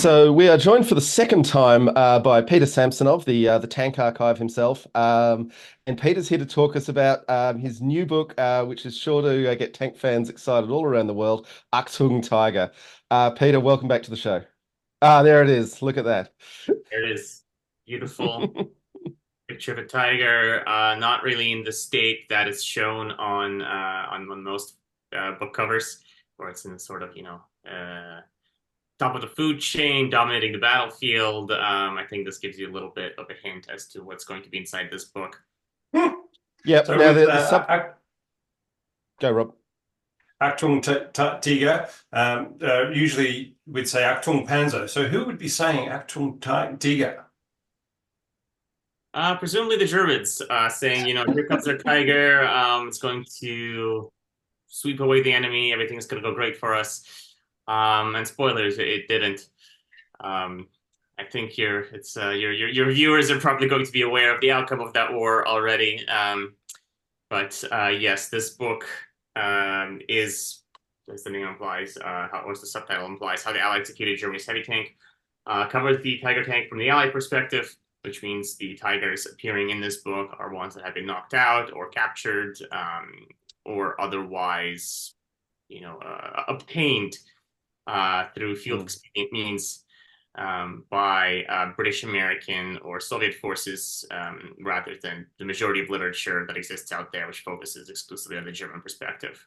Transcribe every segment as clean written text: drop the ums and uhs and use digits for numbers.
So we are joined for the second time by Peter Samsonov, the tank archive himself, and Peter's here to talk us about his new book, which is sure to get tank fans excited all around the world. Achtung Tiger. Peter, welcome back to the show. Ah, there it is. Look at that. There it is. Beautiful picture of a tiger, not really in the state that it's shown on most book covers, where it's in the sort of, top of the food chain, dominating the battlefield. I think this gives you a little bit of a hint as to what's going to be inside this book. Yep. So Now with the sub. Go, Rob. Achtung Tiger, usually we'd say Achtung Panzer. So who would be saying Achtung Tiger? Presumably the Germans, saying, here comes their tiger. It's going to sweep away the enemy. Everything's going to go great for us. And spoilers, it didn't. I think your viewers are probably going to be aware of the outcome of that war already. But yes, this book is, as the name implies, or as the subtitle implies, how the Allies executed Germany's heavy tank. Covers the Tiger tank from the Allied perspective, which means the Tigers appearing in this book are ones that have been knocked out or captured, or otherwise, obtained through field expedient means by British, American, or Soviet forces, rather than the majority of literature that exists out there, which focuses exclusively on the German perspective.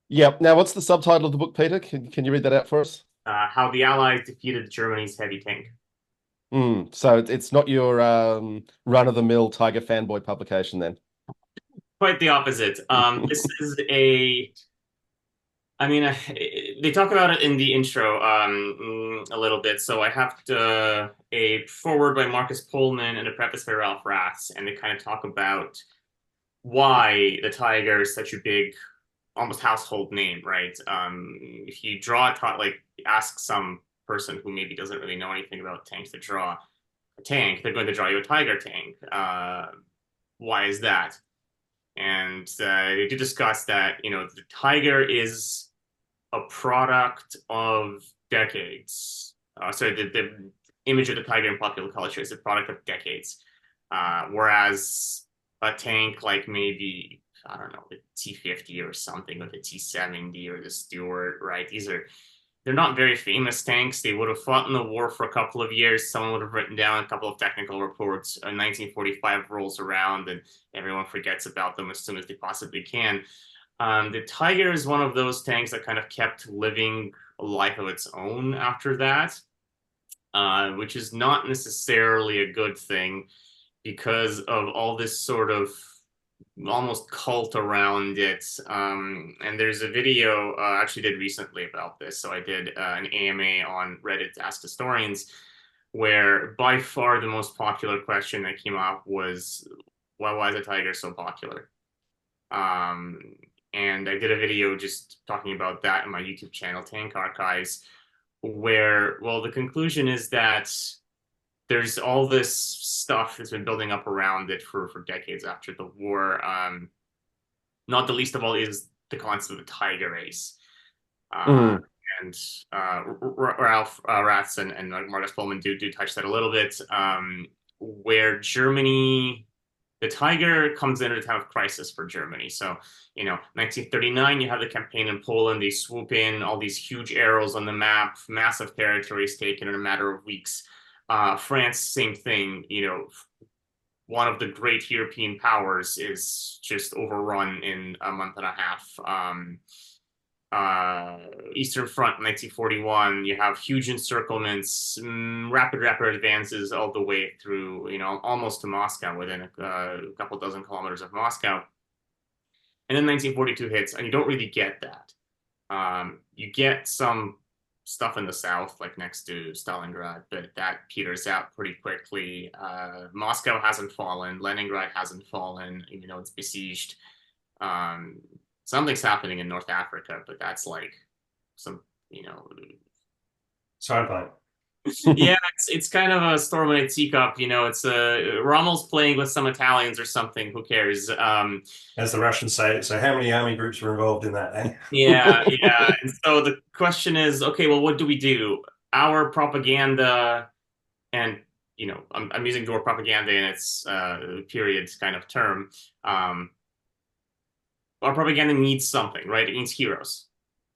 Yep. Now, what's the subtitle of the book, Peter? Can you read that out for us? How the Allies defeated Germany's heavy tank. So it's not your run-of-the-mill Tiger fanboy publication then. Quite the opposite. This is they talk about it in the intro a little bit. So I have a foreword by Marcus Pullman and a preface by Ralph Ratz, and they kind of talk about why the Tiger is such a big, almost household name, right? If you draw ask some person who maybe doesn't really know anything about tanks to draw a tank, they're going to draw you a Tiger tank. Why is that? And they do discuss that, the Tiger is a product of decades. The image of the tiger in popular culture is a product of decades. Whereas a tank like maybe, I don't know, the T-50 or something, or the T-70 or the Stuart, right? They're not very famous tanks. They would have fought in the war for a couple of years. Someone would have written down a couple of technical reports. 1945 rolls around and everyone forgets about them as soon as they possibly can. The Tiger is one of those tanks that kind of kept living a life of its own after that, which is not necessarily a good thing because of all this sort of almost cult around it. And there's a video I actually did recently about this. So I did an AMA on Reddit Ask Historians, where by far the most popular question that came up was, why is a tiger so popular? And I did a video just talking about that in my YouTube channel, Tank Archives, where, well, the conclusion is that there's all this stuff that's been building up around it for decades after the war. Not the least of all is the concept of the tiger race. Mm. And Ralph Ratz and Marcus Pullman do touch that a little bit, where Germany, the tiger comes in at a time of crisis for Germany. So, 1939, you have the campaign in Poland. They swoop in all these huge arrows on the map, massive territories taken in a matter of weeks. France, same thing. One of the great European powers is just overrun in a month and a half. Eastern Front, 1941, you have huge encirclements, rapid advances all the way through, almost to Moscow, within a couple dozen kilometers of Moscow. And then 1942 hits, and you don't really get that. You get some stuff in the south, like next to Stalingrad, but that peters out pretty quickly. Moscow hasn't fallen, Leningrad hasn't fallen, even though it's besieged. Something's happening in North Africa, but that's like some, Sideline. Yeah, it's kind of a storm in a teacup, you know. It's Rommel's playing with some Italians or something. Who cares? As the Russians say. So how many army groups were involved in that, eh? Yeah, yeah. And so the question is, okay, well, what do we do? Our propaganda, and I'm using the word propaganda in its period kind of term. Um, our propaganda needs something, right? It needs heroes.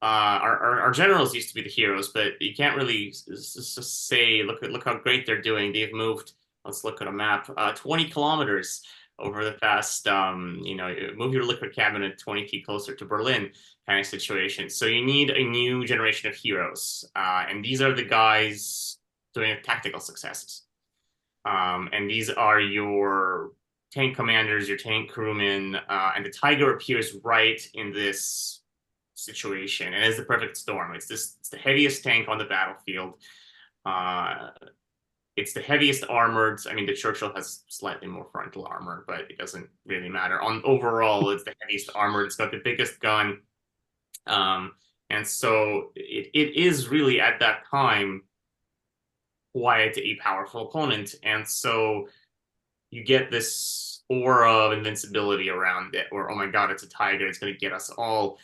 Our generals used to be the heroes, but you can't really say, look how great they're doing. They've moved. Let's look at a map. 20 kilometers over the past. Move your liquid cabinet 20 feet closer to Berlin, kind of situation. So you need a new generation of heroes, and these are the guys doing tactical successes. And these are your tank commanders, your tank crewmen, and the Tiger appears right in this situation, and it's the perfect storm. It's the heaviest tank on the battlefield. Uh, it's the heaviest armored. I mean, the Churchill has slightly more frontal armor, but it doesn't really matter. On overall, it's the heaviest armored. It's got the biggest gun, and so it is really at that time quite a powerful opponent, and so you get this aura of invincibility around it, or oh my god, it's a tiger, it's going to get us all.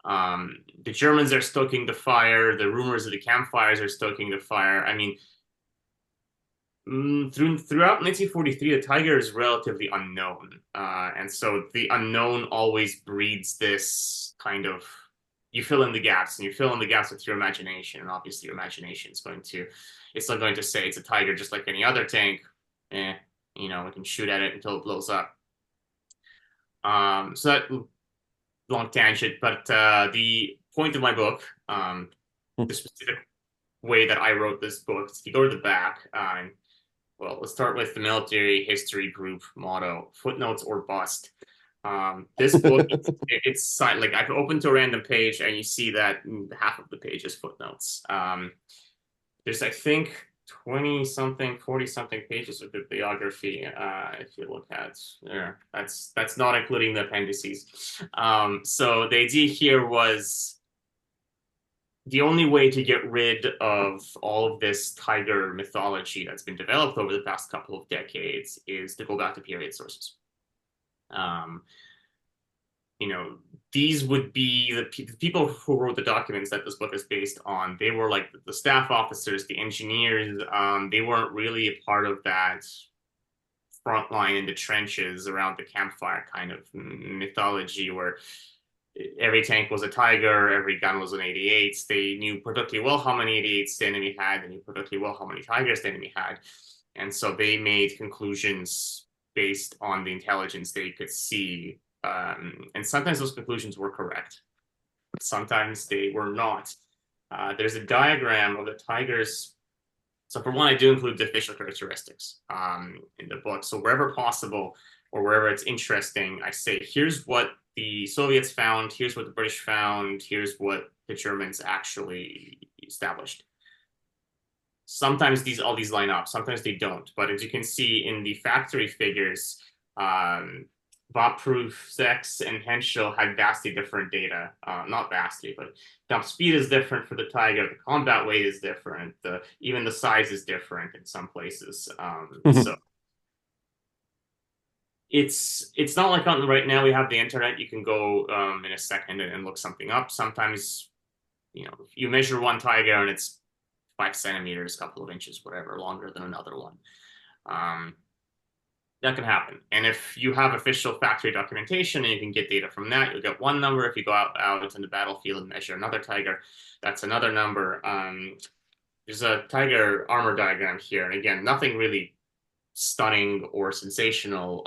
The Germans are stoking the fire. The rumors of the campfires are stoking the fire. I mean, throughout 1943, the tiger is relatively unknown, and so the unknown always breeds this kind of you fill in the gaps, and you fill in the gaps with your imagination, and obviously your imagination is going to it's not going to say it's a tiger just like any other tank. We can shoot at it until it blows up. So that long tangent, but the point of my book, the specific way that I wrote this book, if you go to the back, well, let's start with the military history group motto: footnotes or bust. This book, it's like I've opened to a random page, and you see that half of the page is footnotes. There's, I think, 20 something, 40 something pages of bibliography. If you look at there, that's not including the appendices. So the idea here was the only way to get rid of all of this tiger mythology that's been developed over the past couple of decades is to go back to period sources. These would be the people who wrote the documents that this book is based on. They were like the staff officers, the engineers. They weren't really a part of that front line in the trenches around the campfire kind of mythology where every tank was a Tiger, every gun was an 88. They knew perfectly well how many 88s the enemy had. They knew perfectly well how many Tigers the enemy had. And so they made conclusions based on the intelligence they could see. And sometimes those conclusions were correct. Sometimes they were not. There's a diagram of the Tigers. So for one, I do include the official characteristics in the book. So wherever possible or wherever it's interesting, I say, here's what the Soviets found, here's what the British found, here's what the Germans actually established. Sometimes all these line up, sometimes they don't. But as you can see in the factory figures, Bomb-proof, Sex, and Henschel had vastly different data. Not vastly, but jump speed is different for the Tiger. The combat weight is different. Even the size is different in some places. So it's not like on right now we have the internet. You can go in a second and look something up. Sometimes, you measure one Tiger and it's 5 centimeters, a couple of inches, whatever, longer than another one. That can happen. And if you have official factory documentation and you can get data from that, you'll get one number. If you go out in the battlefield and measure another Tiger, that's another number. There's a Tiger armor diagram here. And again, nothing really stunning or sensational.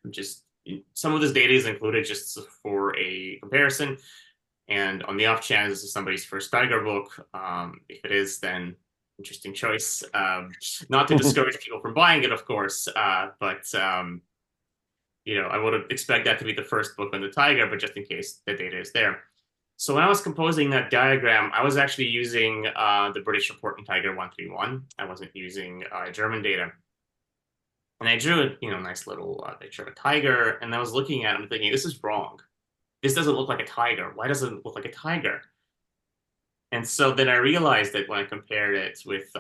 Just some of this data is included just for a comparison. And on the off chance this is somebody's first Tiger book, if it is, then interesting choice. Not to discourage people from buying it, of course, but I would expect that to be the first book on the Tiger, but just in case the data is there. So when I was composing that diagram, I was actually using the British report in Tiger 131. I wasn't using German data. And I drew a nice little picture of a tiger, and I was looking at it and thinking, this is wrong. This doesn't look like a tiger. Why doesn't it look like a tiger? And so then I realized that when I compared it with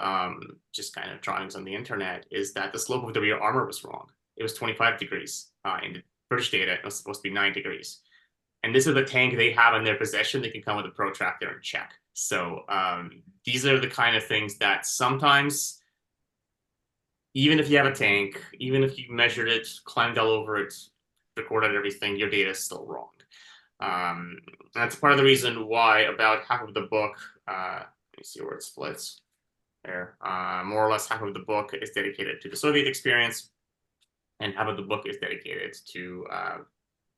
just kind of drawings on the internet, is that the slope of the rear armor was wrong. It was 25 degrees. In the British data, it was supposed to be 9 degrees. And this is the tank they have in their possession. They can come with a protractor and check. So these are the kind of things that sometimes, even if you have a tank, even if you measured it, climbed all over it, recorded everything, your data is still wrong. That's part of the reason why about half of the book, let me see where it splits there, more or less half of the book is dedicated to the Soviet experience, and half of the book is dedicated to,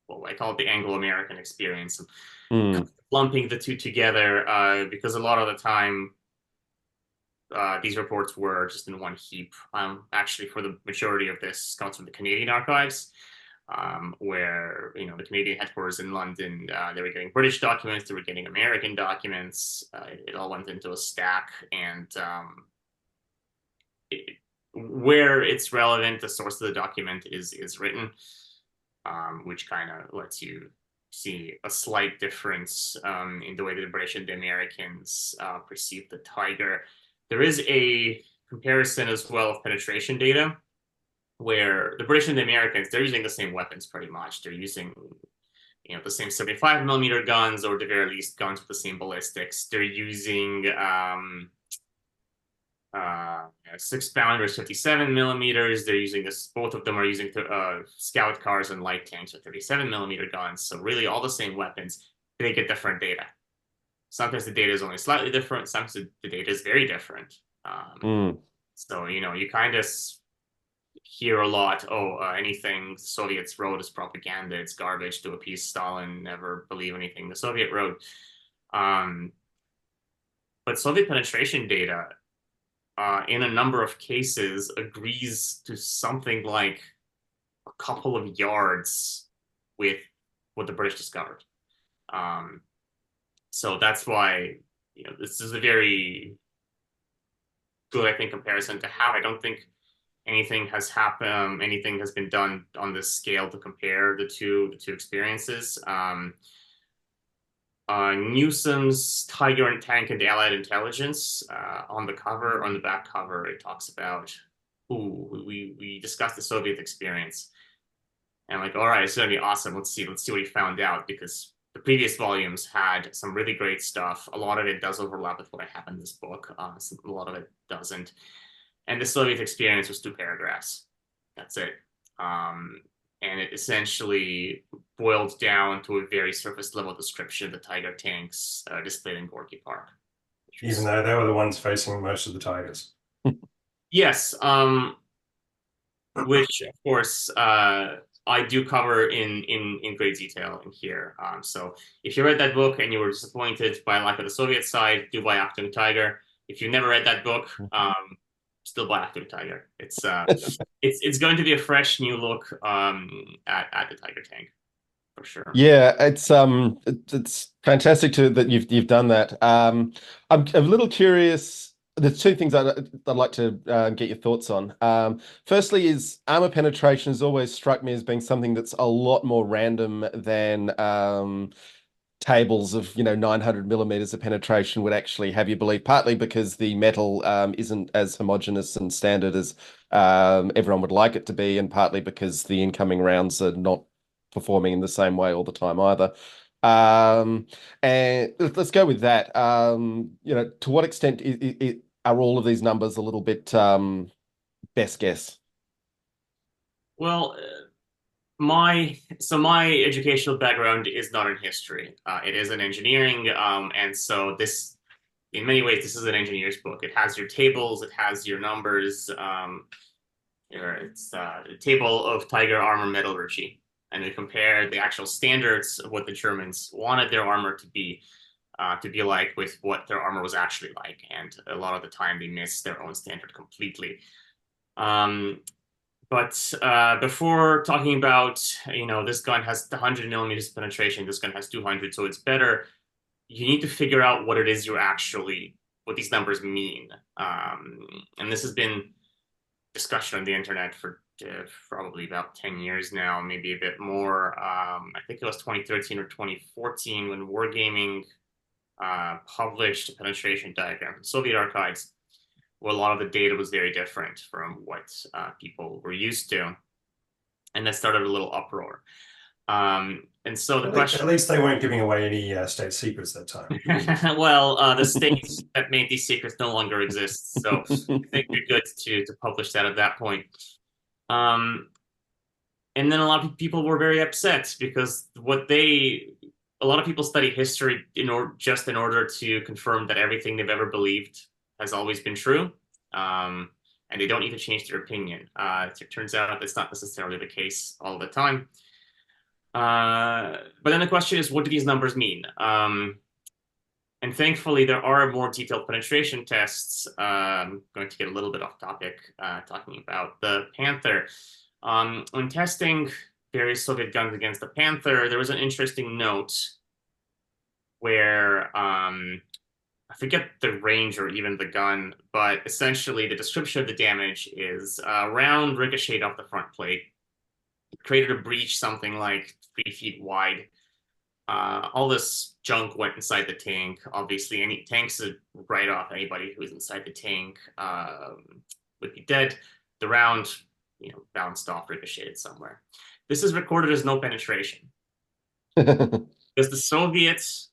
well, I call it the Anglo-American experience, lumping the two together, because a lot of the time, these reports were just in one heap. Actually, for the majority of this comes from the Canadian archives, where, you know, the Canadian headquarters in London, they were getting British documents, they were getting American documents. It all went into a stack, and where it's relevant, the source of the document is written, which kind of lets you see a slight difference in the way that the British and the Americans perceive the Tiger. There is a comparison as well of penetration data, where the British and the Americans, they're using the same weapons pretty much. They're using, you know, the same 75 millimeter guns, or at the very least guns with the same ballistics. They're using 6-pounders, 57 millimeters. They're using this. Both of them are using scout cars and light tanks with 37 millimeter guns. So really, all the same weapons. They get different data. Sometimes the data is only slightly different. Sometimes the data is very different. So, you know, you kind of hear a lot, anything the Soviets wrote is propaganda, it's garbage to appease Stalin, never believe anything the Soviet wrote. But Soviet penetration data, in a number of cases, agrees to something like a couple of yards with what the British discovered. So that's why, you know, this is a very good, I think, comparison to have. I don't think anything has happened, anything has been done on this scale to compare the two experiences. Newsom's Tiger and Tank and Allied Intelligence, on the back cover, it talks about, we discussed the Soviet experience. And I'm like, all right, it's gonna be awesome. Let's see what he found out, because the previous volumes had some really great stuff. A lot of it does overlap with what I have in this book. A lot of it doesn't. And the Soviet experience was 2 paragraphs. That's it. And it essentially boiled down to a very surface level description of the Tiger tanks displayed in Gorky Park. Even though they were the ones facing most of the Tigers. Yes. Which, of course, I do cover in great detail in here. So if you read that book and you were disappointed by lack of the Soviet side, do buy Achtung Tiger. If you've never read that book, still buy Achtung Tiger. It's going to be a fresh new look at the Tiger tank, for sure. Yeah, it's fantastic that you've done that. I'm a little curious. There's 2 things I'd like to get your thoughts on. Firstly, is armor penetration has always struck me as being something that's a lot more random than tables of 900 millimeters of penetration would actually have you believe. Partly because the metal isn't as homogeneous and standard as everyone would like it to be, and partly because the incoming rounds are not performing in the same way all the time either. And let's go with that. To what extent are all of these numbers a little bit best guess? Well, my educational background is not in history. It is in engineering, and so this, in many ways, this is an engineer's book. It has your tables, it has your numbers. It's the table of Tiger armor metallurgy, and we compare the actual standards of what the Germans wanted their armor to be like with what their armor was actually like. And a lot of the time they miss their own standard completely. But before talking about, this gun has 100 millimeters penetration, this gun has 200, so it's better, you need to figure out what it is what these numbers mean. And this has been discussion on the internet for probably about 10 years now, maybe a bit more. I think it was 2013 or 2014 when Wargaming published a penetration diagram from Soviet archives, where a lot of the data was very different from what people were used to, and that started a little uproar. And so the question, at least they weren't giving away any state secrets that time. well, the states that made these secrets no longer exist, so I think you're good to publish that at that point. And then a lot of people were very upset because a lot of people study history just in order to confirm that everything they've ever believed has always been true. And they don't need to change their opinion. It turns out that's not necessarily the case all the time. But then the question is, what do these numbers mean? And thankfully, there are more detailed penetration tests. I'm going to get a little bit off topic, talking about the Panther. When testing various Soviet guns against the Panther, there was an interesting note where I forget the range or even the gun, but essentially the description of the damage is a round ricocheted off the front plate, created a breach something like 3 feet wide. All this junk went inside the tank. Obviously, any tanks would write off anybody who's inside the tank would be dead. The round, bounced off, ricocheted somewhere. This is recorded as no penetration. Because the Soviets'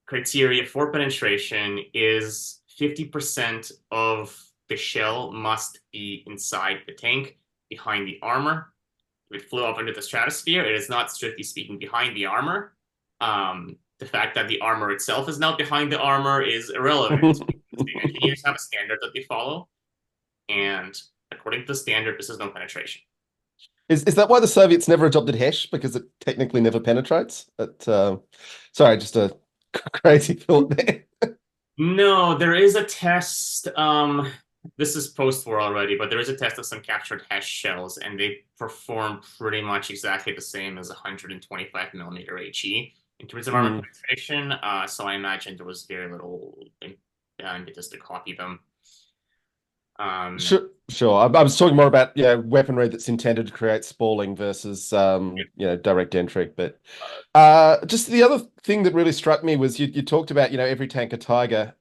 criteria for penetration is 50% of the shell must be inside the tank, behind the armor. If it flew up into the stratosphere, it is not, strictly speaking, behind the armor. The fact that the armor itself is now behind the armor is irrelevant. The engineers have a standard that they follow, and according to the standard, this is no penetration. Is that why the Soviets never adopted HESH? Because it technically never penetrates? Sorry, just a crazy thought there. No, there is a test. This is post-war already, but there is a test of some captured HESH shells, and they perform pretty much exactly the same as 125 millimeter HE in terms of armor penetration. So I imagine there was very little impetus to copy them. Sure. I was talking more about weaponry that's intended to create spalling versus direct entry. But just the other thing that really struck me was you talked about every tank a Tiger.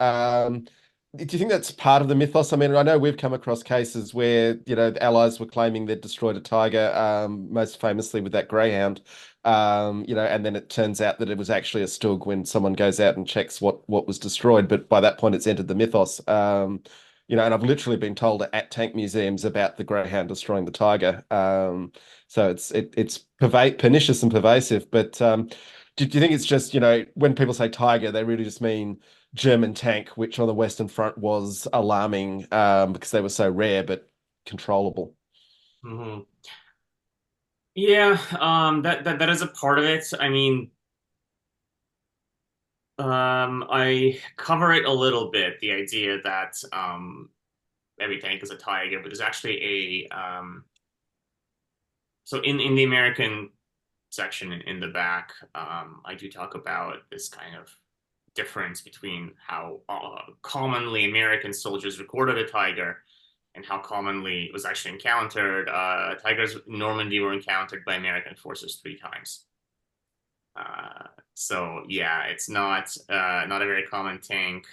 Do you think that's part of the mythos? I mean, I know we've come across cases where the Allies were claiming they'd destroyed a Tiger, most famously with that Greyhound. And then it turns out that it was actually a Stug when someone goes out and checks what was destroyed. But by that point, it's entered the mythos. And I've literally been told at tank museums about the Greyhound destroying the Tiger. So it's pernicious and pervasive. But do you think it's just, when people say Tiger, they really just mean German tank, which on the Western Front was alarming because they were so rare but controllable? Mm-hmm. Yeah, that is a part of it. I mean, I cover it a little bit, the idea that every tank is a Tiger, but there's actually so in the American section in the back, I do talk about this kind of difference between how commonly American soldiers recorded a Tiger and how commonly it was actually encountered. Tigers in Normandy were encountered by American forces 3 times. So yeah, it's not a very common tank.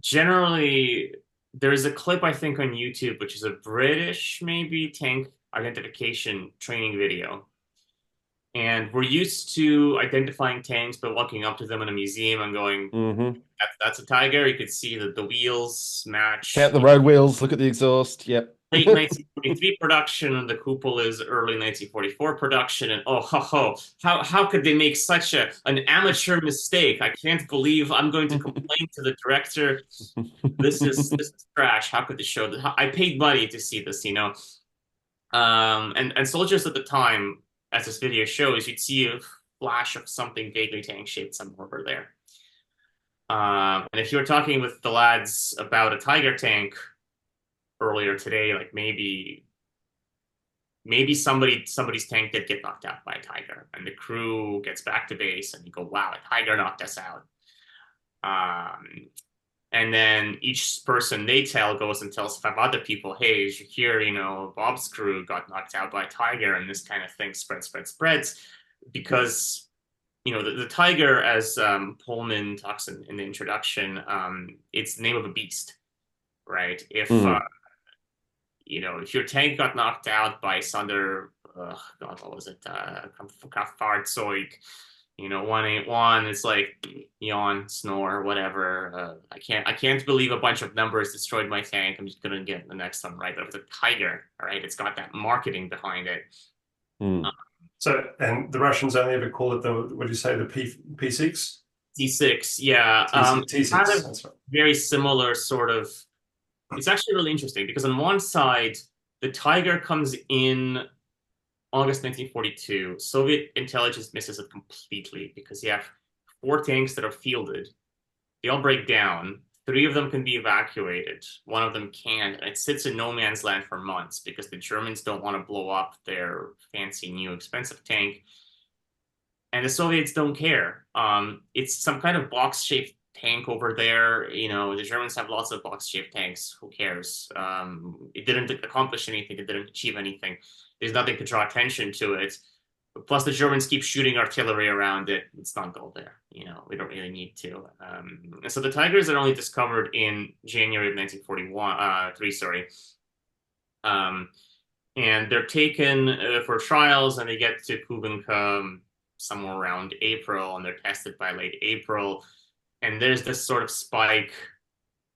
Generally, there's a clip I think on YouTube, which is a British maybe tank identification training video. And we're used to identifying tanks by walking up to them in a museum and going, that's a Tiger. You could see that the wheels match. Count the road wheels, look at the exhaust. Yep. Late 1943 production, and the cupola is early 1944 production. And how could they make such an amateur mistake? I can't believe I'm going to complain to the director. This is trash. How could they show that? I paid money to see this, And soldiers at the time, as this video shows, you'd see a flash of something vaguely tank-shaped somewhere over there. And if you were talking with the lads about a Tiger tank earlier today, like maybe somebody's tank did get knocked out by a Tiger, and the crew gets back to base, and you go, "Wow, a Tiger knocked us out." And then each person they tell goes and tells 5 other people, "Hey, as you hear, Bob's crew got knocked out by a Tiger," and this kind of thing spreads, because the Tiger, as Pullman talks in the introduction, it's the name of a beast, right? Mm. If your tank got knocked out by Sunder, God, what was it? Fahrzeug, 181. It's like yawn, snore, whatever. I can't believe a bunch of numbers destroyed my tank. I'm just gonna get the next one right. But it's a Tiger, right? It's got that marketing behind it. Mm. So, and the Russians only ever call it what do you say, the P6? T6, yeah. Kind T6, of that's right. very similar sort of. It's actually really interesting because on one side, the Tiger comes in August 1942. Soviet intelligence misses it completely because you have four tanks that are fielded. They all break down. Three of them can be evacuated. One of them can't. And it sits in no man's land for months because the Germans don't want to blow up their fancy new expensive tank. And the Soviets don't care. It's some kind of box-shaped tank over there. The Germans have lots of box-shaped tanks. Who cares? It didn't accomplish anything. It didn't achieve anything. There's nothing to draw attention to it. Plus, the Germans keep shooting artillery around it. It's not go there. We don't really need to. And so the Tigers are only discovered in January of 1941. Three, sorry. And they're taken for trials, and they get to Kubinka somewhere around April, and they're tested by late April. And there's this sort of spike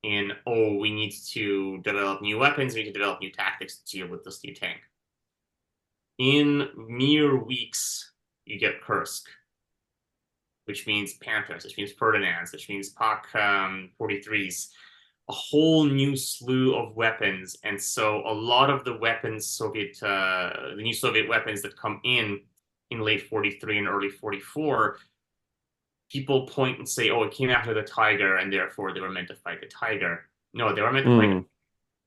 in, oh, we need to develop new weapons, we need to develop new tactics to deal with this new tank. In mere weeks, you get Kursk, which means Panthers, which means Ferdinands, which means Pak 43s, a whole new slew of weapons. And so a lot of the weapons, the new Soviet weapons that come in late 43 and early 44, people point and say, oh, it came after the Tiger, and therefore they were meant to fight the Tiger. No, they were meant to fight.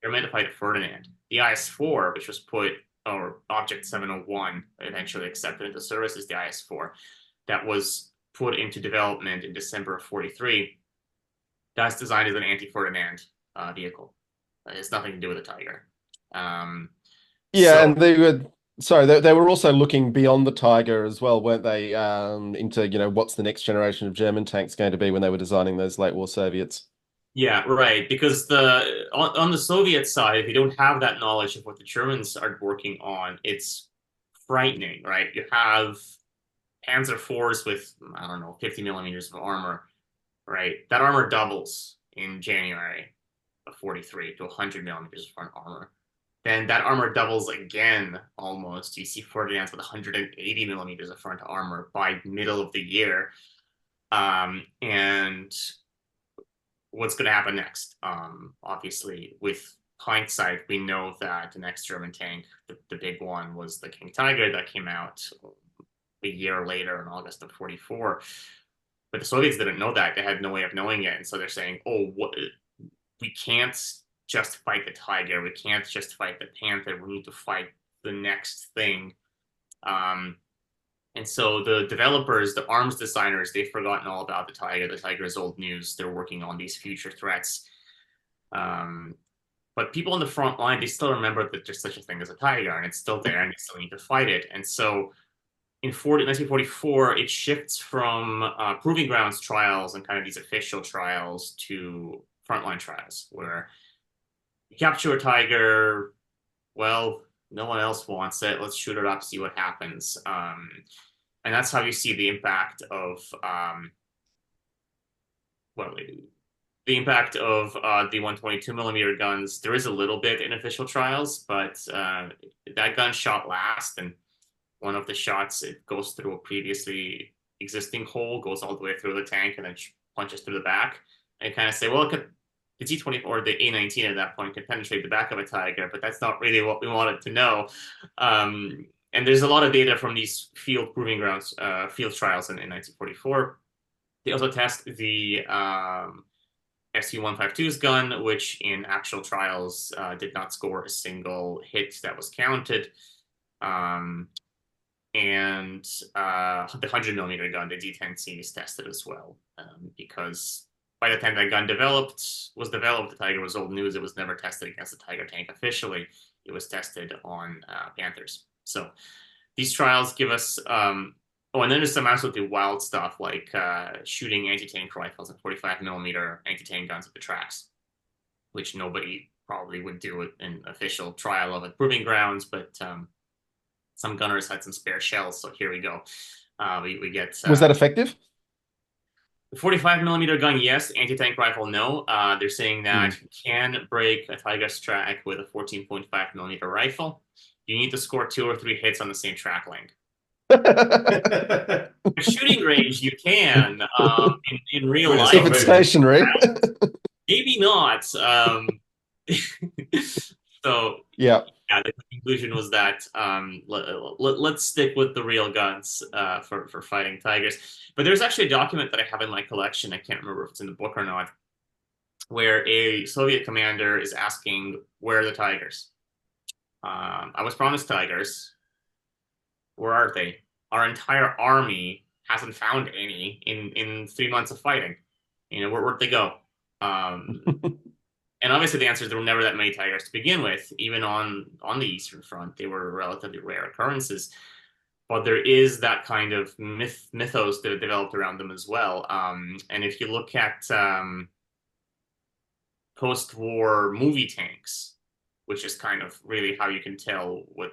They were meant to fight Ferdinand. The IS-4, which was or Object 701, eventually accepted into service as the IS-4, that was put into development in December of 43. That's designed as an anti-Ferdinand vehicle. It has nothing to do with the Tiger. Yeah, and they were also looking beyond the Tiger as well, weren't they? Into, what's the next generation of German tanks going to be when they were designing those late war Soviets. Yeah, right. Because on the Soviet side, if you don't have that knowledge of what the Germans are working on, it's frightening, right? You have Panzer IVs with, I don't know, 50 millimeters of armor, right? That armor doubles in January of 43 to 100 millimeters of front armor. Then that armor doubles again almost. You see Ferdinands with 180 millimeters of front armor by middle of the year. And what's going to happen next? Obviously, with hindsight, we know that the next German tank, the big one, was the King Tiger that came out a year later in August of 44. But the Soviets didn't know that. They had no way of knowing it. And so they're saying, oh, we can't just fight the Tiger. We can't just fight the Panther. We need to fight the next thing. And so the developers, the arms designers, they've forgotten all about the Tiger. The Tiger is old news. They're working on these future threats. But people on the front line, they still remember that there's such a thing as a Tiger, and it's still there, and they still need to fight it. And so in 1944, it shifts from proving grounds trials and kind of these official trials to frontline trials, where you capture a Tiger, well, no one else wants it. Let's shoot it up, see what happens. And that's how you see the impact of the impact of the 122 millimeter guns. There is a little bit in official trials, but that gun shot last, and one of the shots, it goes through a previously existing hole, goes all the way through the tank, and then punches through the back. And kind of say, well, the T-20 or the A-19 at that point could penetrate the back of a Tiger, but that's not really what we wanted to know. And there's a lot of data from these field proving grounds, field trials in 1944. They also test the SU-152's gun, which in actual trials did not score a single hit that was counted. And the 100 millimeter gun, the D10C, is tested as well, because by the time that gun was developed, the Tiger was old news. It was never tested against the Tiger tank officially. It was tested on Panthers. So these trials give us a Oh, and then there's some absolutely wild stuff like shooting anti-tank rifles and 45 millimeter anti-tank guns at the tracks, which nobody probably would do in official trial of it proving grounds, but some gunners had some spare shells, so here we go. We get Was that effective? the 45 millimeter gun, yes. Anti-tank rifle, no. They're saying that you can break a Tiger's track with a 14.5 millimeter rifle. You need to score 2 or 3 hits on the same track length. Shooting range, you can. In real life, if it's stationary, maybe not. So yeah. The conclusion was that let's stick with the real guns for fighting tigers. But there's actually a document that I have in my collection. I can't remember if it's in the book or not, where a Soviet commander is asking, "Where are the tigers? I was promised tigers. Where are they? Our entire army hasn't found any in 3 months of fighting. Where'd they go?" And obviously the answer is there were never that many tigers to begin with. Even on the Eastern Front, they were relatively rare occurrences. But there is that kind of mythos that developed around them as well. And if you look at post-war movie tanks, which is kind of really how you can tell what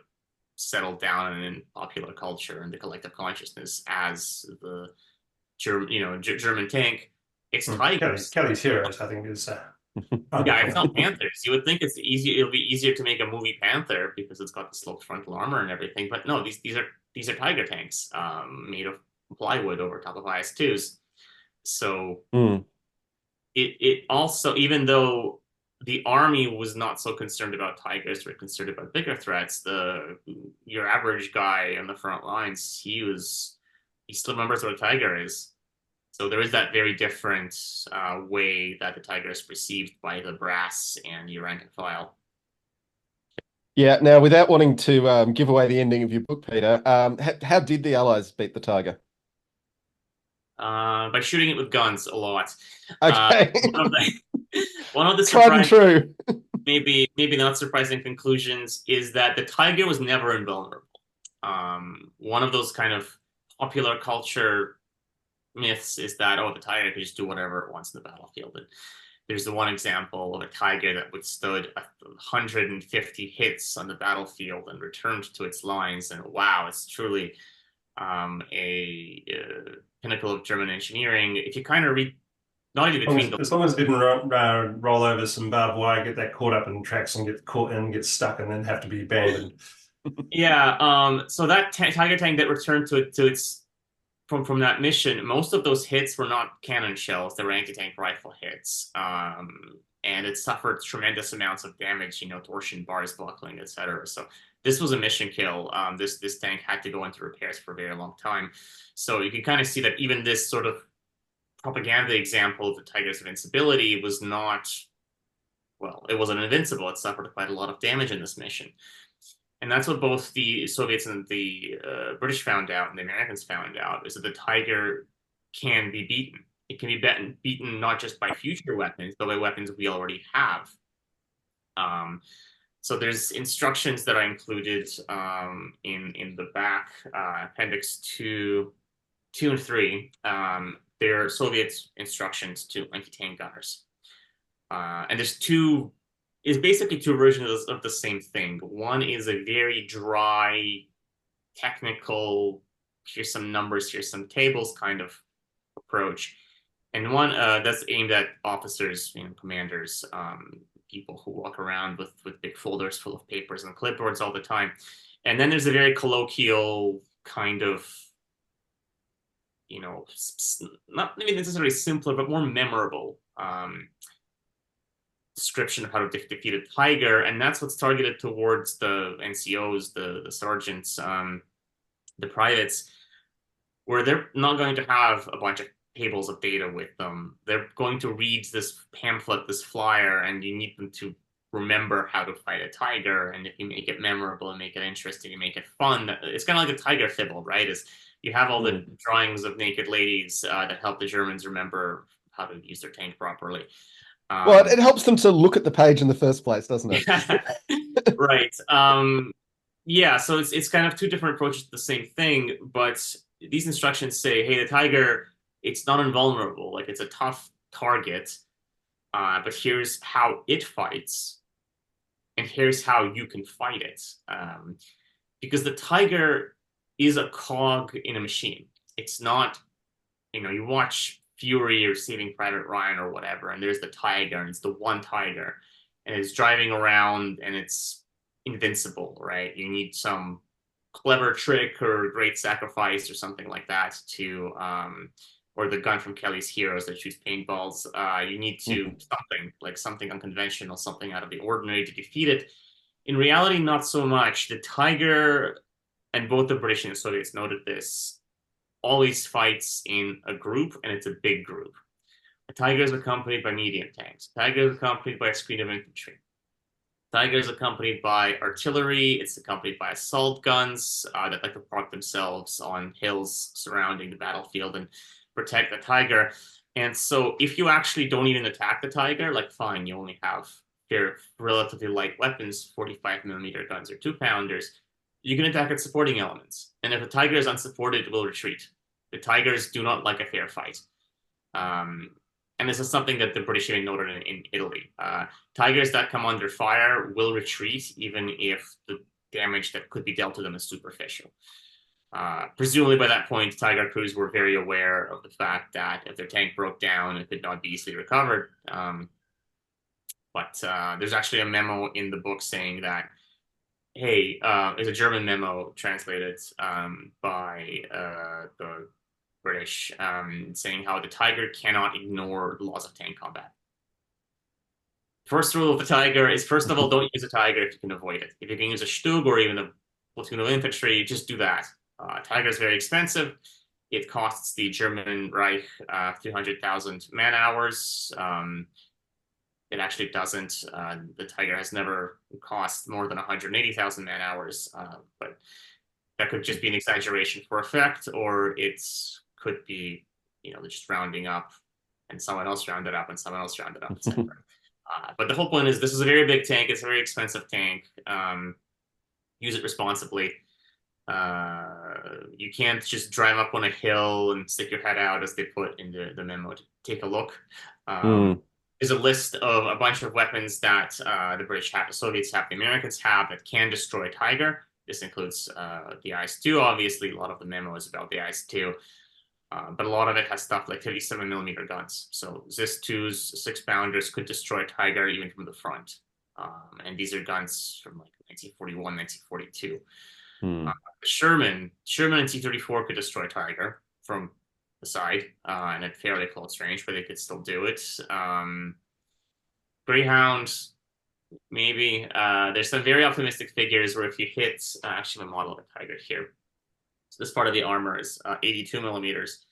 settled down in popular culture and the collective consciousness as the German tank, it's tigers. Kelly's Heroes, I think, is. Yeah, it's not Panthers. You would think it's easy. It'll be easier to make a movie Panther because it's got the sloped frontal armor and everything. But no, these are Tiger tanks made of plywood over top of IS-2s. So it also, even though the army was not so concerned about tigers, were concerned about bigger threats, your average guy on the front lines, he still remembers what a tiger is. So there is that very different way that the tiger is perceived by the brass and your rank and file. Yeah. Now, without wanting to give away the ending of your book, Peter, how did the Allies beat the tiger? By shooting it with guns a lot. Okay. One of the tried and true, maybe not surprising conclusions is that the tiger was never invulnerable. One of those kind of popular culture myths is that, the tiger could just do whatever it wants in the battlefield. And there's the one example of a tiger that withstood 150 hits on the battlefield and returned to its lines. And wow, it's truly a pinnacle of German engineering. If you kind of read, not even between as long as it didn't roll over some barbed wire, get that caught up in tracks and get caught and get stuck and then have to be abandoned. Yeah. So that tiger tank that returned to its from that mission, most of those hits were not cannon shells; they were anti-tank rifle hits, and it suffered tremendous amounts of damage. Torsion bars buckling, etc. So this was a mission kill. This tank had to go into repairs for a very long time. So you can kind of see that even this sort of propaganda example of the tiger's invincibility was not, it wasn't invincible. It suffered quite a lot of damage in this mission. And that's what both the Soviets and the British found out and the Americans found out, is that the Tiger can be beaten. It can be beaten not just by future weapons, but by weapons we already have. So there's instructions that are included in the back, Appendix 2 and 3. They're Soviet instructions to anti-tank gunners. And there's basically two versions of the same thing. One is a very dry, technical, here's some numbers, here's some tables kind of approach. And one that's aimed at officers, commanders, people who walk around with big folders full of papers and clipboards all the time. And then there's a very colloquial kind of, not maybe necessarily simpler, but more memorable description of how to defeat a tiger, and that's what's targeted towards the NCOs, the sergeants, the privates, where they're not going to have a bunch of tables of data with them. They're going to read this pamphlet, this flyer, and you need them to remember how to fight a tiger. And if you make it memorable and make it interesting and make it fun, it's kind of like a tiger fibble, right? Is you have all the drawings of naked ladies that help the Germans remember how to use their tank properly. Well, it helps them to look at the page in the first place, doesn't it? Right. Yeah, so it's kind of two different approaches to the same thing, but these instructions say, hey, the Tiger, it's not invulnerable. Like it's a tough target, but here's how it fights, and here's how you can fight it. Because the Tiger is a cog in a machine. It's not, you watch Fury or Saving Private Ryan or whatever, and there's the Tiger, and it's the one Tiger, and it's driving around, and it's invincible, right? You need some clever trick or great sacrifice or something like that to, or the gun from Kelly's Heroes that shoots paintballs. You need to something unconventional, something out of the ordinary to defeat it. In reality, not so much. The Tiger, and both the British and the Soviets noted this, always fights in a group, and it's a big group. A Tiger is accompanied by medium tanks. A Tiger is accompanied by a screen of infantry. Tiger is accompanied by artillery. It's accompanied by assault guns that like to park themselves on hills surrounding the battlefield and protect the Tiger. And so if you actually don't even attack the Tiger, like fine, you only have their relatively light weapons, 45 millimeter guns or 2-pounders, you can attack its supporting elements. And if the Tiger is unsupported, it will retreat. The Tigers do not like a fair fight. And this is something that the British even noted in Italy. Tigers that come under fire will retreat even if the damage that could be dealt to them is superficial. Presumably by that point, Tiger crews were very aware of the fact that if their tank broke down, it could not be easily recovered. But there's actually a memo in the book saying that, hey, it's a German memo translated by the British, saying how the Tiger cannot ignore the laws of tank combat. First rule of the Tiger is, first of all, don't use a Tiger if you can avoid it. If you can use a Stug or even a platoon of infantry, just do that. Tiger is very expensive. It costs the German Reich 300,000 man-hours. It actually doesn't. The Tiger has never cost more than 180,000 man-hours, but that could just be an exaggeration for effect, or it could be, they're just rounding up, and someone else rounded up, and someone else rounded up, etc. But the whole point is, this is a very big tank. It's a very expensive tank. Use it responsibly. You can't just drive up on a hill and stick your head out, as they put in the memo, to take a look. There's a list of a bunch of weapons that the British have, the Soviets have, the Americans have, that can destroy Tiger. This includes the IS-2, obviously. A lot of the memo is about the IS-2. But a lot of it has stuff like 57 millimeter guns. So ZIS-2s, 6-pounders, could destroy Tiger even from the front. And these are guns from like 1941, 1942. Sherman and T-34 could destroy Tiger from the side, and at fairly close range, but they could still do it. Greyhound, maybe. There's some very optimistic figures where if you hit, actually, a model of a Tiger here. So this part of the armor is 82 millimeters,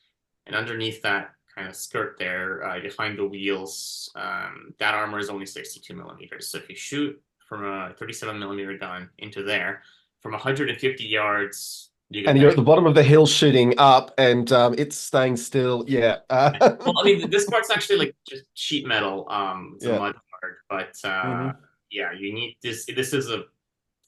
and underneath that kind of skirt there, behind the wheels, that armor is only 62 millimeters. So if you shoot from a 37 millimeter gun into there, from 150 yards, and you're at the bottom of the hill shooting up, and it's staying still. Yeah. Well, I mean, this part's actually like just sheet metal. It's a mud part, but yeah, you need this. This is a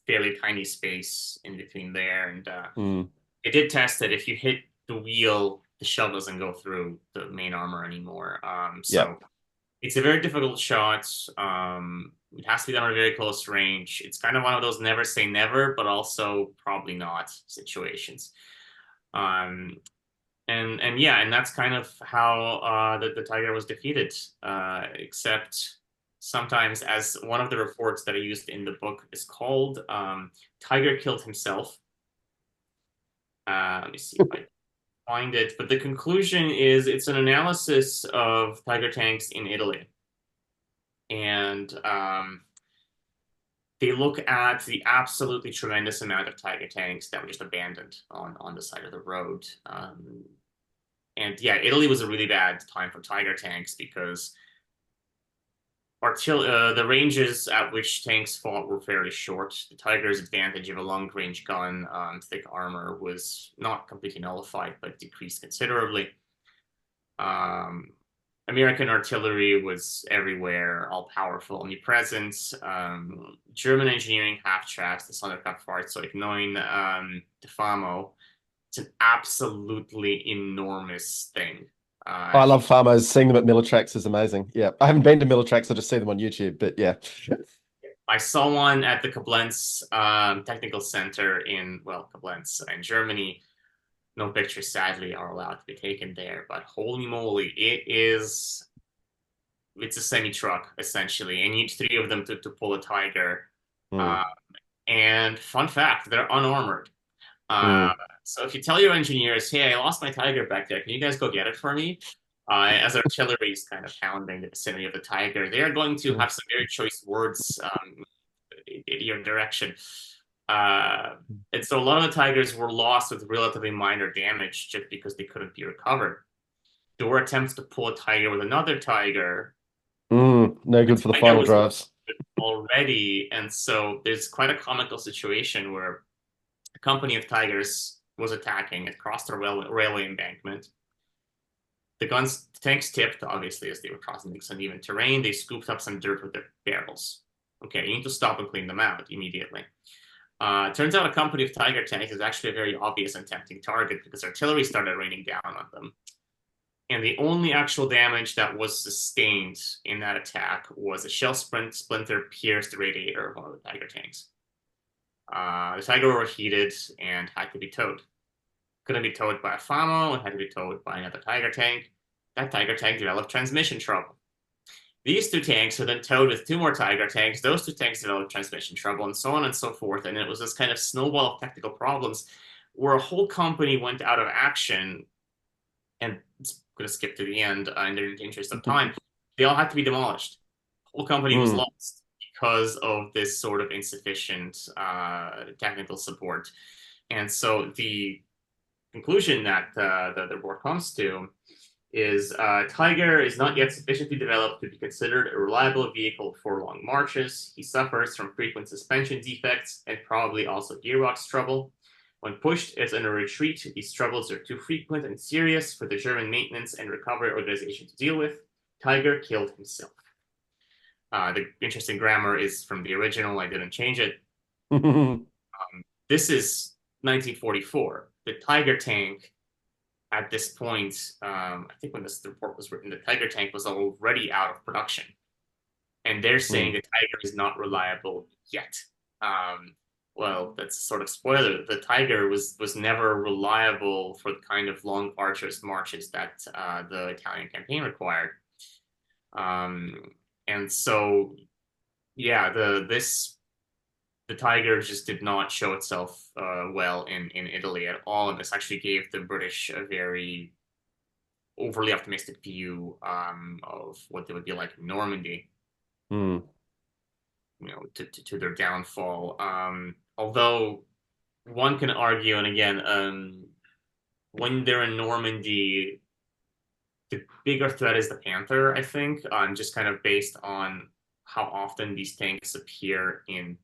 fairly tiny space in between there, and it did test that if you hit the wheel, the shell doesn't go through the main armor anymore. So it's a very difficult shot. It has to be done at a very close range. It's kind of one of those never say never, but also probably not situations. And that's kind of how the Tiger was defeated. Except sometimes, as one of the reports that I used in the book is called, Tiger killed himself. Let me see if I find it. But the conclusion is it's an analysis of Tiger tanks in Italy. And they look at the absolutely tremendous amount of Tiger tanks that were just abandoned on the side of the road. And yeah, Italy was a really bad time for Tiger tanks because the ranges at which tanks fought were fairly short. The Tiger's advantage of a long-range gun, thick armor, was not completely nullified, but decreased considerably. American artillery was everywhere, all-powerful, omnipresent. German engineering half-tracks, the Sonderkraftfahrzeuge 9, Defamo, It's an absolutely enormous thing. I He love farmers. Seeing them at Millitracks is amazing. Yeah, I haven't been to Millitracks. I just see them on YouTube. But yeah. I saw one at the Koblenz Technical Center in, well, Koblenz in Germany. No pictures, sadly, are allowed to be taken there, but holy moly, it's a semi-truck, essentially, and you need three of them to pull a Tiger. Mm, Uh, and fun fact, they're unarmored. Uh, mm, so if you tell your engineers, hey, I lost my Tiger back there, can you guys go get it for me? As artillery is kind of pounding the vicinity of the Tiger, they are going to mm. have some very choice words in your direction. Uh, and so a lot of the Tigers were lost with relatively minor damage just because they couldn't be recovered. There were attempts to pull a Tiger with another Tiger. No The good for the Tiger final was drives. already, and so there's quite a comical situation where a company of Tigers was attacking. It crossed a railway embankment. The tanks tipped, obviously, as they were crossing some uneven terrain. They scooped up some dirt with their barrels. Okay, you need to stop and clean them out immediately. Turns out a company of Tiger tanks is actually a very obvious and tempting target because artillery started raining down on them. And the only actual damage that was sustained in that attack was a shell splinter pierced the radiator of one of the Tiger tanks. The Tiger overheated and had to be towed. Couldn't be towed by a FAMO, it had to be towed by another Tiger tank. That Tiger tank developed transmission trouble. These two tanks were then towed with two more Tiger tanks. Those two tanks developed transmission trouble, and so on and so forth. And it was this kind of snowball of technical problems where a whole company went out of action. And it's going to skip to the end in the interest of time. They all had to be demolished. The whole company was Mm. lost because of this sort of insufficient technical support. And so the conclusion that the report comes to is Tiger is not yet sufficiently developed to be considered a reliable vehicle for long marches. He suffers from frequent suspension defects and probably also gearbox trouble. When pushed as in a retreat, these troubles are too frequent and serious for the German maintenance and recovery organization to deal with. Tiger killed himself. The interesting grammar is from the original. I didn't change it. This is 1944. The Tiger tank at this point, I think when this report was written, the Tiger tank was already out of production. And they're saying the Tiger is not reliable yet. Well, that's sort of spoiler. The Tiger was never reliable for the kind of long arduous marches that the Italian campaign required. And so, yeah, the Tiger just did not show itself well in Italy at all, and this actually gave the British a very overly optimistic view of what they would be like in Normandy. Mm. You know, to their downfall. Although one can argue, and again, when they're in Normandy, the bigger threat is the Panther, I think, just kind of based on how often these tanks appear in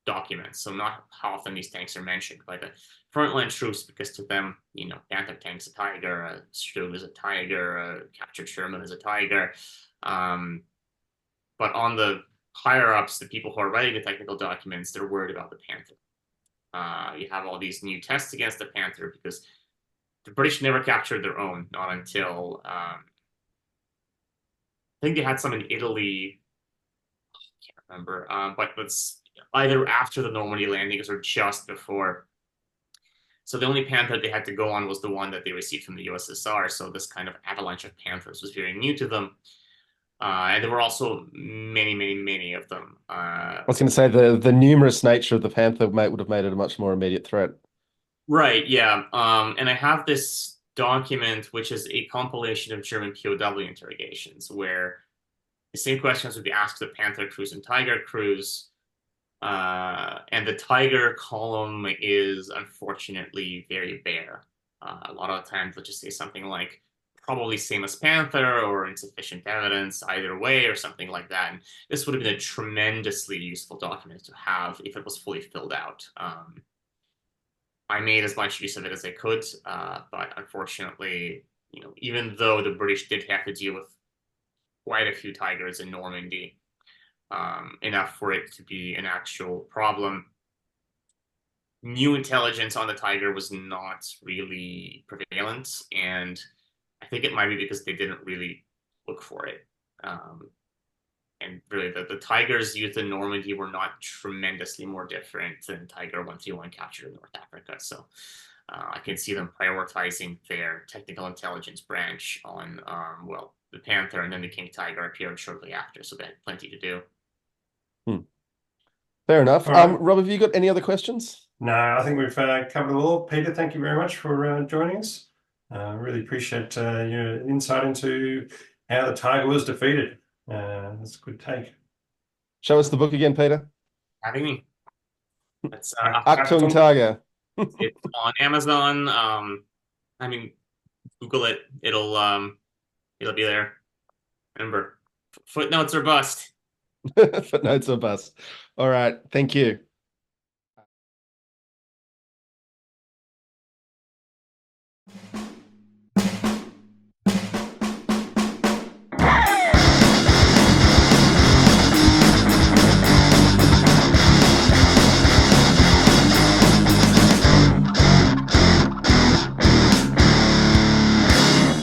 documents. So not how often these tanks are mentioned by the frontline troops, because to them, you know, Panther tank's a Tiger, a Sturm is a Tiger, a captured Sherman is a Tiger. But on the higher ups, the people who are writing the technical documents, they're worried about the Panther. You have all these new tests against the Panther because the British never captured their own, not until I think they had some in Italy. I can't remember, but it's either after the Normandy landings or just before. So the only Panther they had to go on was the one that they received from the USSR. So this kind of avalanche of Panthers was very new to them. And there were also many, many, many of them. I was going to say the numerous nature of the Panther would have made it a much more immediate threat. Right, yeah. And I have this document, which is a compilation of German POW interrogations, where the same questions would be asked of the Panther crews and Tiger crews. And the Tiger column is unfortunately very bare. A lot of times they'll just say something like, probably same as Panther or insufficient evidence either way or something like that. And this would have been a tremendously useful document to have if it was fully filled out. I made as much use of it as I could, but unfortunately, you know, even though the British did have to deal with quite a few Tigers in Normandy, enough for it to be an actual problem, new intelligence on the Tiger was not really prevalent, and I think it might be because they didn't really look for it. And really, the Tigers used in Normandy were not tremendously more different than Tiger 131 captured in North Africa. So I can see them prioritizing their technical intelligence branch on, well, the Panther, and then the King Tiger appeared shortly after, so they had plenty to do. Fair enough. All right. Rob, have you got any other questions? No, I think we've covered it all. Peter, thank you very much for joining us. Really appreciate your insight into how the Tiger was defeated. That's a good take. Show us the book again, Peter. Having me. That's Achtung Tiger. it's on Amazon. I mean, Google it. It'll be there. Remember, footnotes are bust. Footnotes or bust. All right. Thank you.